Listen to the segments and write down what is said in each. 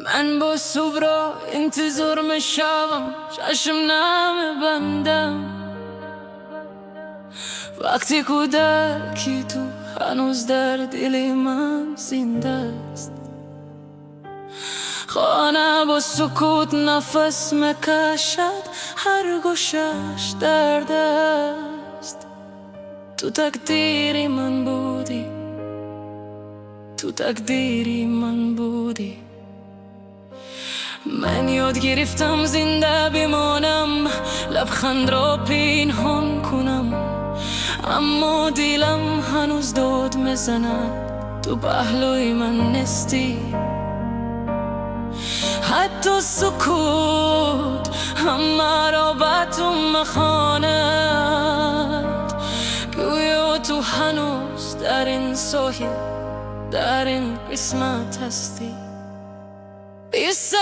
من با صبح را انتظار میشم، چشم نمی بندم. وقتی کودکی تو هنوز در دل من زنده است. خانه با سکوت نفس میکشد، هر گوشش درد است. تو تقدیری من بودی، تو تقدیری من بودی. من یاد گرفتم زنده بمانم، لبخند را پنهان کنم، اما دلم هنوز داد میزند تو پهلوی من نیستی. حتی سکوت همه را به تو میخواند، گویا تو هنوز در این ساحل، در این قسمت هستی. پیسارکم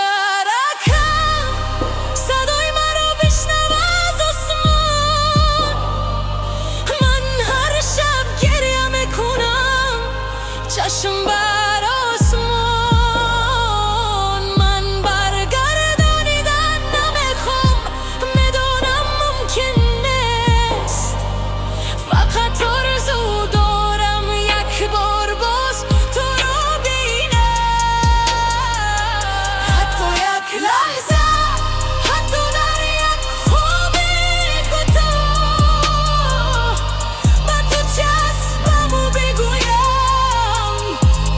صدای مرا بشنو از آسمان. من هر شب گریه میکنم، چشم بر آسمان. من برگردانیدن نمیخوام، میدونم ممکن نیست. فقط آرزو دارم یک بار باز تو رو لحظه، حتی در یک خواب کوتاه، با تو چسبمو بگویم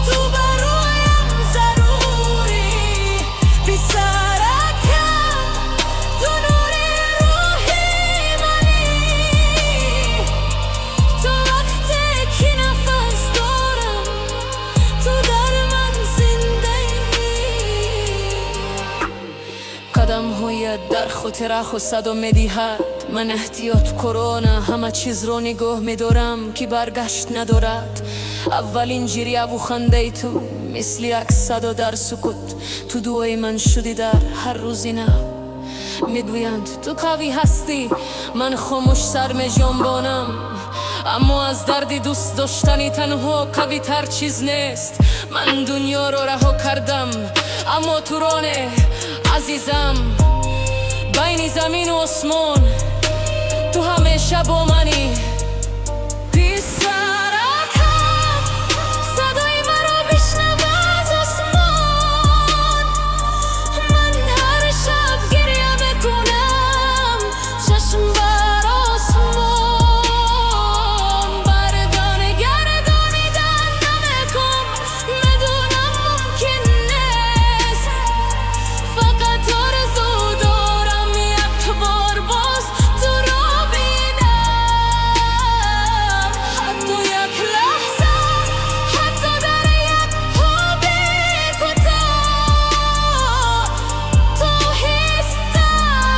تو برایم ضروری. پیسارکم تو نوری روحی منی، تو وقتی که نفس دارم تو در من زنده ای. قدم هایت در خاطر خود صدا میدهد، من احتیاط کرونا همه چیز رو نگاه میدارم که برگشت ندارد. اولین جریه و خنده تو مثل یک صدا در سکوت، تو دوای من شدی در هر روزی. نه میگویند تو قوی هستی، من خاموش سر می جنبانم، اما از دردی دوست داشتنی تنها قوی تر چیز نیست. من دنیا رو رها کردم، اما تو را نه عزیزم. بین زمین و آسمان تو همیشه با منی. پیسارکم صدای مرا بشنو از آسمان. من هر شب گریه میکنم، چشم بر آسمان. گردانیدن نمیکن، میدونم ممکن نیست. فقط آرزو دارم یک بار باز تو رو بینم. حتی یک لحظه، حتی در یک خواب کوتاه، تو هسته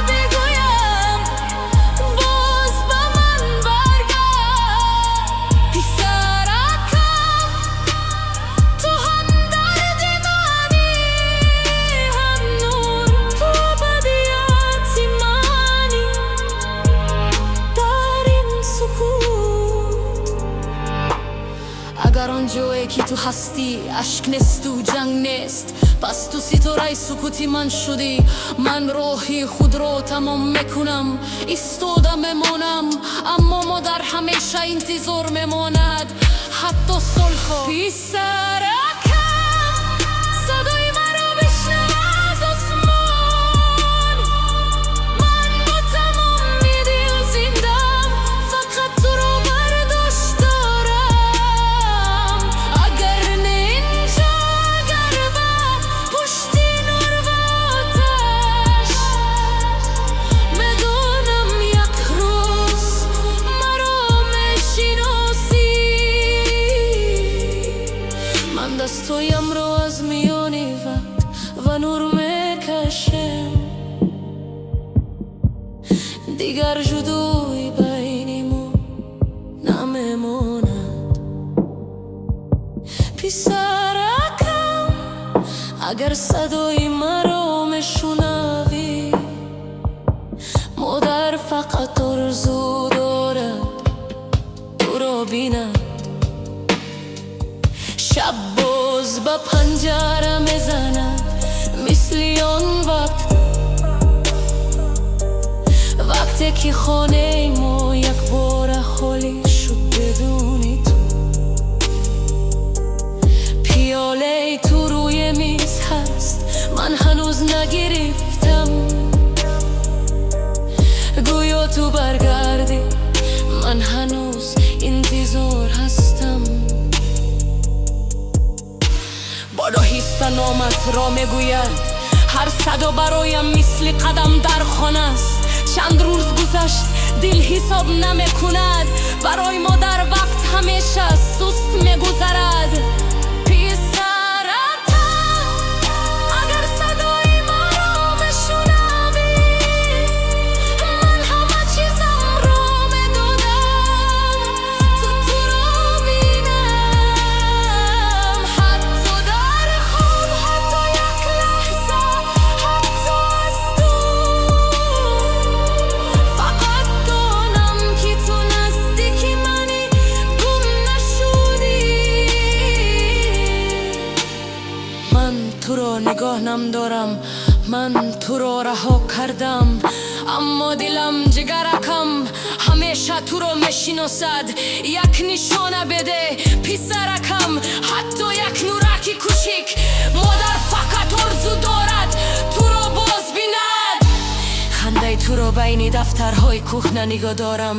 بگویم باز به من برگرد. پیسارکم تو هم درد منی، هم نور تو ابدیت منی. در این سکوت اگر آن جایی که تو هستی عشق نیست و جنگ نیست، پس تو ستاره سکوتی من شدی. من روحی خود رو تمام میکنم، ایستاده میمونم، اما ما در همیشه انتظار میماند، حتی صلح. پیسارکم صدای مرا بشنو از آسمان. من با تمام دل زندم، فقط تو رو برداشت دارم. اگر نه اینجا، اگر بعد پشت نور و آتش، میدونم یک روز مرا میشناسی. من دستایم رو از میان وقت و نور میکشم، دیگر جدایی بینمون نمیماند. پیسارکم اگر صدای مرا میشنوی، مادر فقط آرزو دارد تو را بیند. شب باز با پنجره میزند، مثلی آن وقتی که خانه ما یک بار خالی شد بدونی تو پیاله تو روی میز هست من هنوز نگرفتم گویا تو برگردی من هنوز انتظار هستم بالا نامت را میگوید هر صدا برایم مثل قدم در خانه است چند روز گذشت دل حساب نمیکند برای ما در وقت همیشه سست میگذرد اگر صدای ما را بشنوی من همه چیزم را میدادم تو را بینم حتی در خواب حتی یک لحظه حتی از فقط دانم که تو نزدیکی منی گم نشدی من تو را نگاه نمی‌دارم من تو را رها کردم اما دلم جگرکم همیشه تو را میشناسد یک نشانه بده پسرکم حتی یک نورکی کوچیک مادر فقط آرزو دارد تو را باز بیند خنده تو را بین دفترهای کهنه نگاه دارم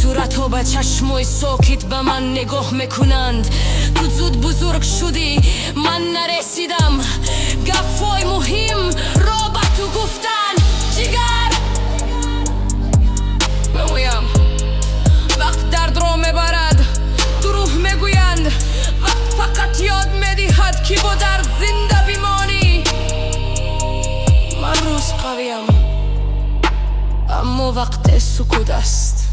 صورتها به چشمای ساکت به من نگاه میکنند تو زود بزرگ شدی من نرسیدم گفای مهم را به تو گفتن جگر بگویم وقت درد را میبرد دروغ میگویند وقت فقط یاد میدهد که با درد زنده بیمانی من روز قویم اما وقت سکوت است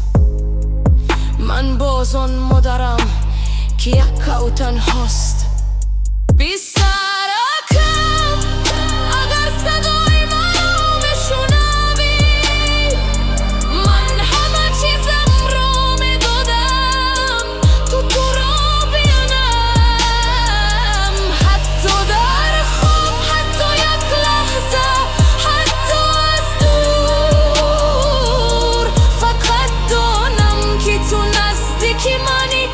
من باز آن مادرم که یک کوتن هست پسرکم اگر صدای ما را بشنوی من همه چیزم را میدادم تو را بینم حتی در خواب حتی یک لحظه حتی از دور فقط دانم که تو نزدیکی منی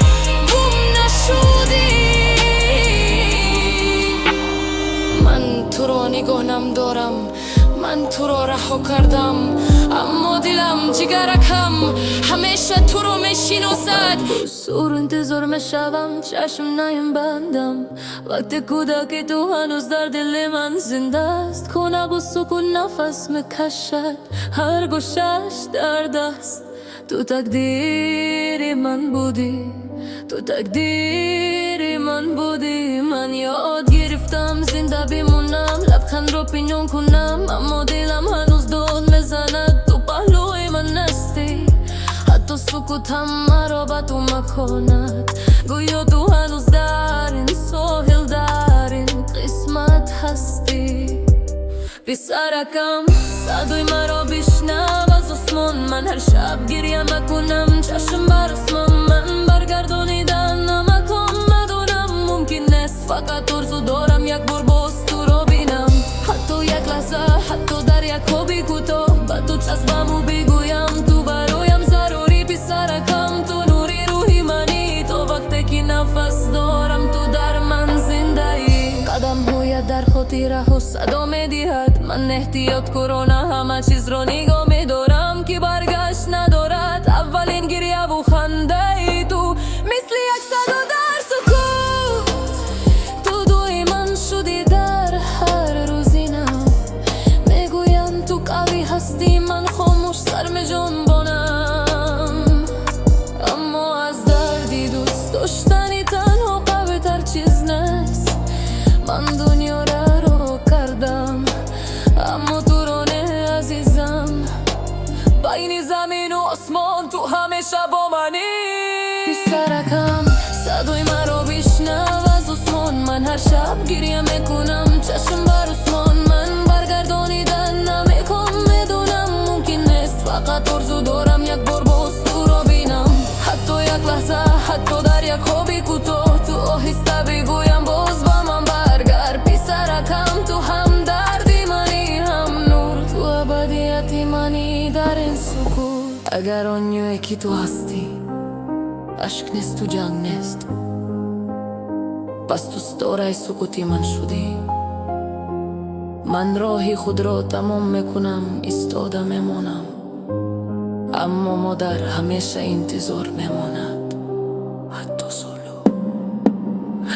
گم نشدی من تو را نگاه نمی‌دارم من تو را رها کردم اما دلم جگرکم همیشه تو را میشناسد سور انتظار میشوم چشم نیم بندم وقت کودکی تو هنوز در دل من زنده است کنگ و سکون نفس میکشد هر گوشش درد است تو تقدیر من بودی تو تقدیر من بودی من یاد گرفتم زنده بمونم لبخند رو پنهان کنم اما دلم هنوز داد میزند تو پهلوی من نستی حتی سکوتم مرا به تو مکاند گویا تو هنوز در این ساحل در این قسمت هستی پسرکم صدای مرا بشنو از آسمان من هر شب گریه میکنم چشم بر آسمان من برگردانیدن نمکان ندارم ممکن است فقط آرزو دارم یک بار باز تو را بینم حتی یک لحظه حتی در یک خوابی کوتاه به تو چسبم و بگویم تو برایم ضروری پسرکم تو نوری روحی منی تو وقتی که نفس دارم تو در من زنده ای قدم های در خاطره ها صدا میدهد من احتیاط کرونا همه چیز را نگاه میدارم که برگشت ندارد اولین گریه و خنده ای تو مثل یک صدا در سکوت تو دوی من شدی در هر روزی نم میگویم تو قوی هستی من خاموش سر می جنبانم اما از دردی دوست داشتنی تنها قوی تر چیز نیست من دنیا رو کردم اما تو رو نه عزیزم بین زمین و آسمان تو همیشه با منی پسرکم صدای مرا بشنو از آسمان من هر شب گریه میکنم چشم بر آسمان من برگردانیدن نمیکنم میدونم ممکن نیست فقط آرزو دارم یک بار باز تو را بینم حتی یک لحظه حتی در یک خوابی کوتاه تو آهسته بگویم باز با من برگرد پسرکم تو هم درد اگر آن یکی تو هستی، عشق نیست و جنگ نیست، پس تو ستاره سکوتی من شدی. من راهی خود را تمام میکنم، ایستاده میمانم، اما مادر همیشه انتظار میماند، حتی سولو.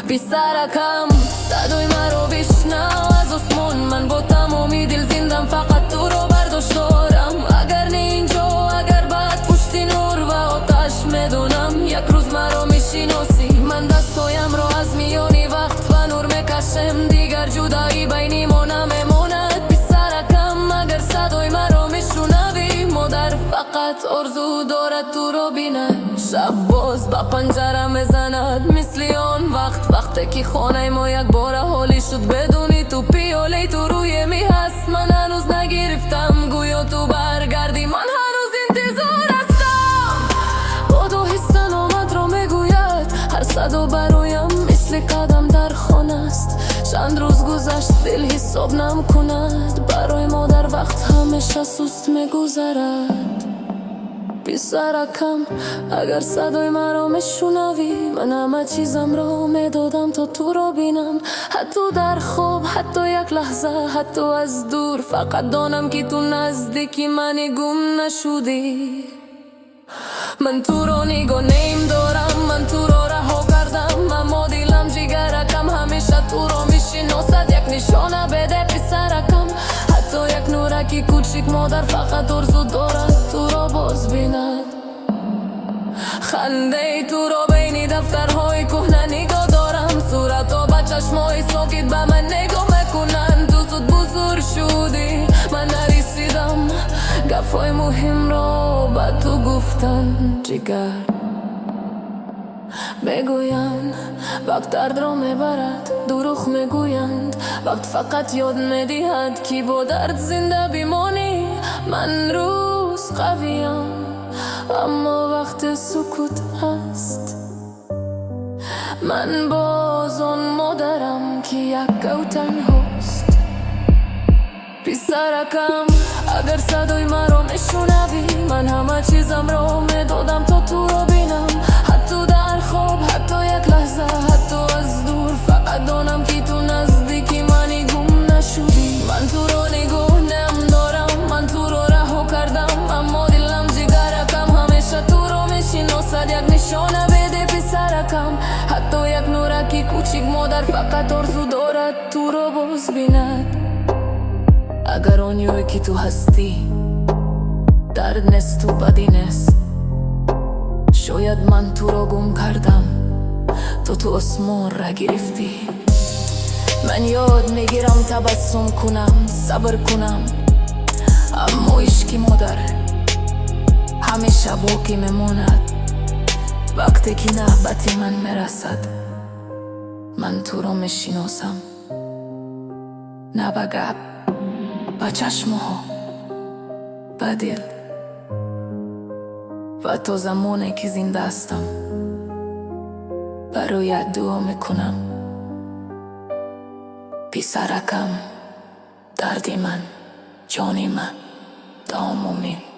پسرکم صدای مرا بشنو از آسمان، من با تمامی دل زندم، فقط تو رو برداشت دارم. اگر نه اینجا، اگر بعد پشت نور و آتش میدونم، یک روز مرا میشناسی. من دستایم را از میانی وقت و نور میکشم، دیگر جدایی بینی ما نمیماند. پسرکم اگر صدای مرا میشنوی، مادر فقط آرزو دارد تو رو بیند. شب باز با پنجره میزند مثل آن وقتی که خانه ما یک بار حالی شد، بدونی تو پیاله تو روی می هست. من هنوز نگرفتم، گویا تو برگردی، من هنوز انتظار هستم. با دو حس نامت را میگوید، هر صدا برایم مثل قدم در خانه است. چند روز گذشت دل حساب نمیکند، برای مادر وقت همیشه سست میگذرد. پسرکم اگر صدای مرا میشنوی، من همه چیزم را میدادم تا تو را بینم، حتی در خواب، حتی یک لحظه، حتی از دور. فقط دانم که تو نزدیکی منی، گم نشدی. من تو را نگاه نیم دارم، من تو را رها کردم، اما دلم جگرکم همیشه تو را میشناسد. یک نشانه بده پسرکم، حتی یک نورکی کوچیک، مادر فقط آرزو دارد تو را باز بیند. خنده تو را بین دفترهای کهنه نگاه دارم، صورتا با چشمای ساکت به من نگاه میکنن. تو زود بزرگ شدی، من نرسیدم گفای مهم را به تو گفتن. جگر میگویند وقت درد را میبرد، دروغ میگویند وقت فقط یاد میدهد که با درد زنده بیمانی. من روز قویم، اما وقت سکوت است. من باز آن مادرم که یک و تنهاست. پسرکم اگر صدای مرا میشنوی، من همه چیزم را میدادم تا تو را بینم، حتی در خواب، حتی یک لحظه، حتی از دور. فقط دانم که تو نزدیکی منی، گم نشدی. من تو را نگاه نمی دارم، من تو را رها کردم، اما دلم جگرکم همیشه تو را میشناسد. یک نشانه بده پسرکم، حتی یک نورکی کوچیک، مادر فقط آرزو دارد تو را باز بیند. اگر آن یکی تو هستی، درد نیست و بدی نیست، شاید من تو را گم کردم، تو آسمان را گرفتی. من یاد میگیرم تبسم کنم، صبر کنم، اما عشق مادر همیشه باقی میماند. وقتی که نوبت من میرسد، من تو را میشناسم، نه به گپ، با چشمها، با دل. و تا زمانی که زنده هستم برایت دعا میکنم. پسرکم، دردی من، جانی من، bahamumin.